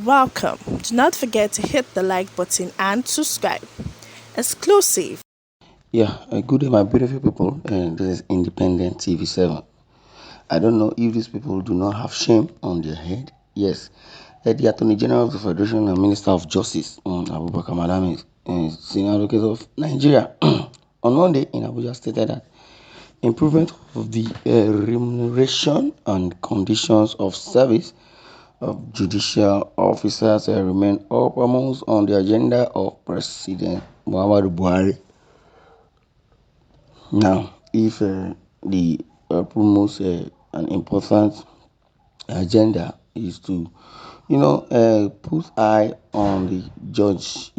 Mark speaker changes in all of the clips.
Speaker 1: Welcome. Do not forget to hit the like button and subscribe. Exclusive.
Speaker 2: Yeah, good day, my beautiful people. This is Independent TV 7. I don't know if these people do not have shame on their head. Yes, the Attorney General of the Federation and Minister of Justice, Abubakar Malami, Senior Advocate of Nigeria, on Monday in Abuja stated that improvement of the remuneration and conditions of service of judicial officers remain uppermost on the agenda of President Muhammadu Buhari. Now, if the promotes an important agenda is to, put eye on the judges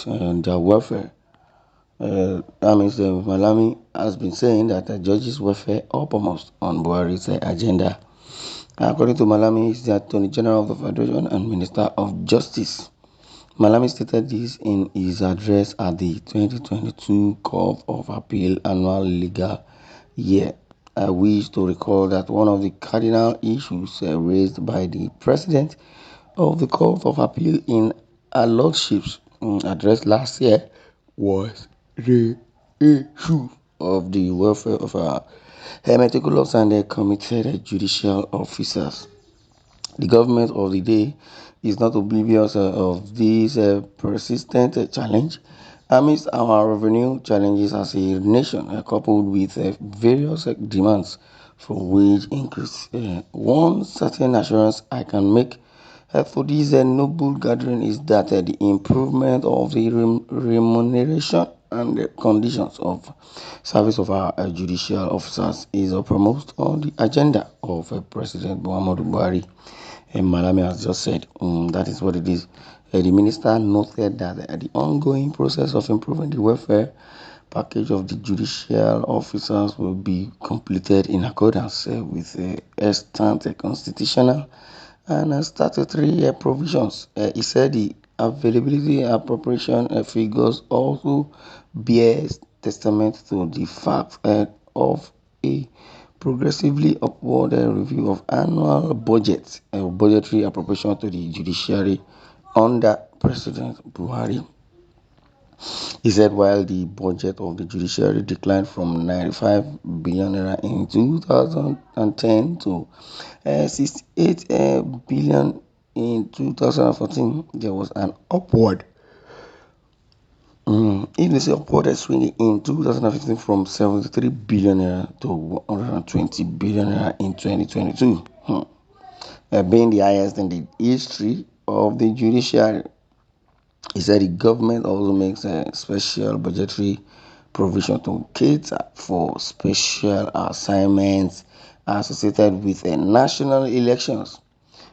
Speaker 2: and their welfare. That means Malami has been saying that the judges' welfare uppermost on Buhari's agenda. According to Malami, he is the Attorney General of the Federation and Minister of Justice. Malami stated this in his address at the 2022 Court of Appeal Annual Legal Year. I wish to recall that one of the cardinal issues raised by the President of the Court of Appeal in her Lordship's address last year was the issue of the welfare of our meticulous and committed judicial officers. The government of the day is not oblivious of this persistent challenge amidst our revenue challenges as a nation, coupled with various demands for wage increase. One certain assurance I can make for this noble gathering is that the improvement of the remuneration and the conditions of service of our judicial officers is uppermost on the agenda of President Muhammadu Buhari. Malami has just said that is what it is. The minister noted that the ongoing process of improving the welfare package of the judicial officers will be completed in accordance with extant constitutional and statutory provisions. He said the availability appropriation figures also bears testament to the fact of a progressively upward review of annual budget budgetary appropriation to the judiciary under President Buhari. He said while the budget of the judiciary declined from 95 billion naira in 2010 to 68 billion in 2014, there was an upward if they say upward swing in 2015 from 73 billion naira to 120 billion naira in 2022, being the highest in the history of the judiciary. He said the government also makes a special budgetary provision to cater for special assignments associated with national elections.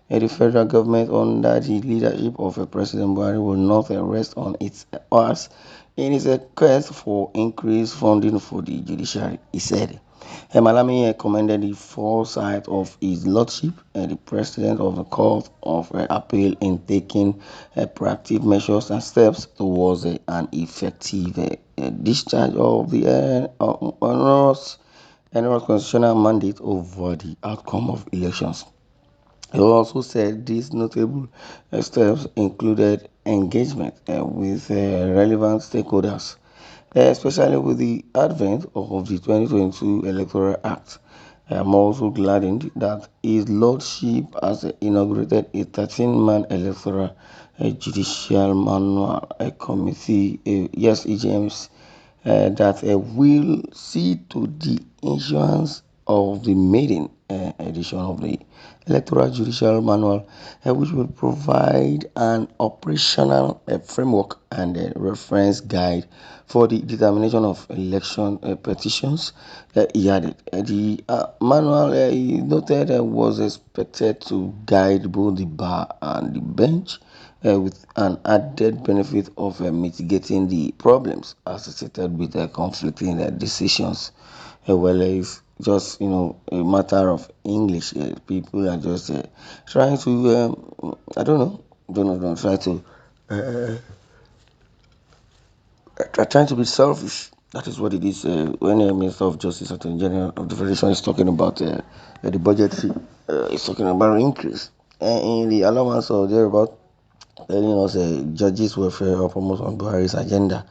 Speaker 2: The federal government, under the leadership of President Buhari, will not rest on its arse in its quest for increased funding for the judiciary, he said. Malami commended the foresight of his lordship, the president of the Court of Appeal, in taking proactive measures and steps towards an effective discharge of the onerous constitutional mandate over the outcome of elections. He also said these notable steps included engagement with relevant stakeholders, especially with the advent of the 2022 Electoral Act. I am also gladdened that His Lordship has inaugurated a 13-man electoral judicial manual committee, yes, EJMs, that will see to the issuance of the maiden edition of the Electoral Judicial Manual, which will provide an operational framework and a reference guide for the determination of election petitions. He added, the manual he noted was expected to guide both the bar and the bench with an added benefit of mitigating the problems associated with conflicting decisions. Well, it's just a matter of English. People are just trying to I don't know, try to trying to be selfish. That is what it is. When the Minister of Justice, Attorney General of the Federation, is talking about the budget, is talking about increase. in the allowance or thereabout, telling us judges welfare or promote on Buhari's agenda.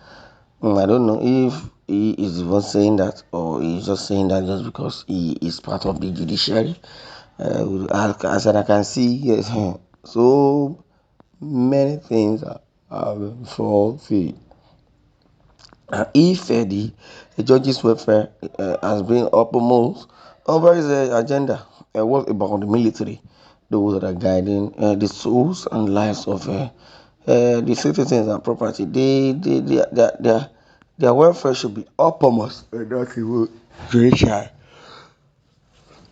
Speaker 2: I don't know if he is even saying that or he's just saying that just because he is part of the judiciary. As I can see, yes, so many things are fulfilled. If the judges' welfare has been uppermost over his agenda, what about the military, those that are guiding the souls and lives of the citizens and property? Their welfare should be uppermost, not even judiciary.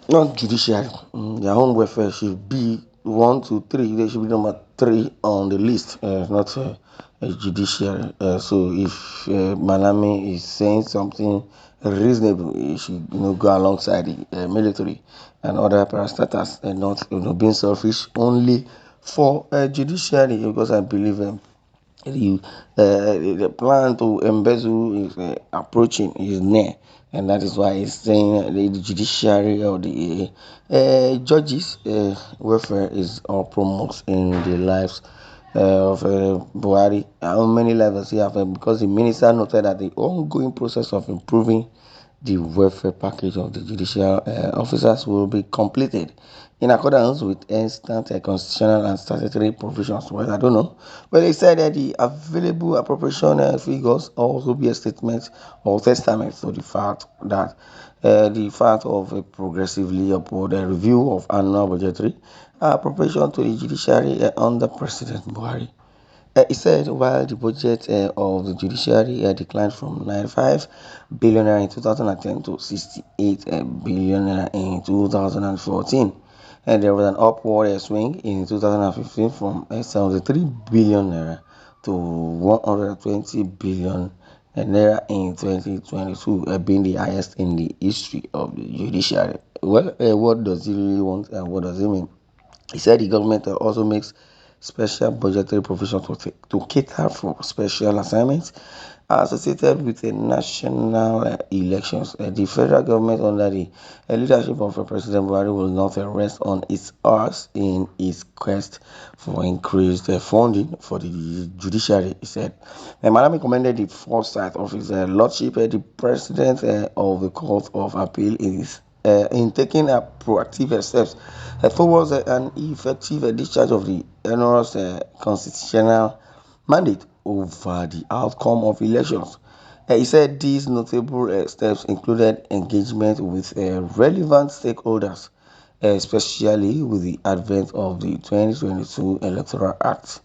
Speaker 2: Not judiciary. Their own welfare should be one, two, three. They should be number three on the list, not judiciary. So if Malami is saying something reasonable, he should go alongside the military and other parastatals, and not being selfish only for judiciary. Because I believe the plan to embezzle is approaching, is near, and that is why he's saying the judiciary or the judges welfare is uppermost in the lives of Buhari. How many levels he have? Because the minister noted that the ongoing process of improving the welfare package of the judicial officers will be completed in accordance with instant constitutional and statutory provisions. Well, I don't know. But they said that the available appropriation figures also be a statement or testament to the fact of a progressively upward review of annual budgetary appropriation to the judiciary under President Buhari. He said while the budget of the judiciary declined from 95 billion naira in 2010 to 68 billion naira in 2014, and there was an upward swing in 2015 from 73 billion naira to 120 billion naira in 2022, being the highest in the history of the judiciary. Well, what does he really want and what does he mean? He said the government also makes special budgetary provisions to cater for special assignments associated with the national elections. The federal government, under the leadership of President Buhari, will not rest on its arse in its quest for increased funding for the judiciary, he said. Malami commended the foresight of his lordship, the president of the Court of Appeal, in taking proactive steps towards an effective discharge of the enormous constitutional mandate over the outcome of elections. He said these notable steps included engagement with relevant stakeholders, especially with the advent of the 2022 Electoral Act.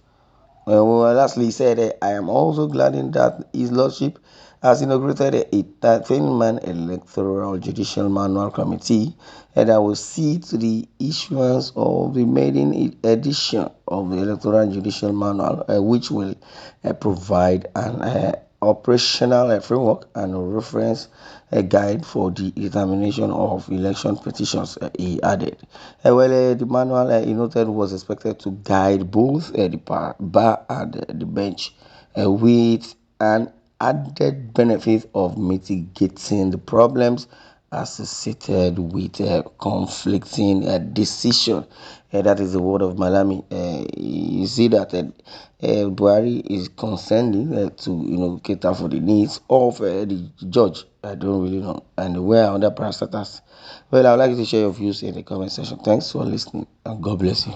Speaker 2: Lastly, he said, I am also glad in that His Lordship has inaugurated a 13-man electoral judicial manual committee that will see to the issuance of the maiden edition of the electoral judicial manual, which will provide an operational framework and a reference guide for the determination of election petitions, he added. The manual, he noted, was expected to guide both the bar and the bench with an added benefit of mitigating the problems associated with conflicting decision. That is the word of Malami. You see that Buhari is condescending to cater for the needs of the judge. I don't really know, and where are other parastatals? Well, I would like you to share your views in the comment section. Thanks for listening, and God bless you.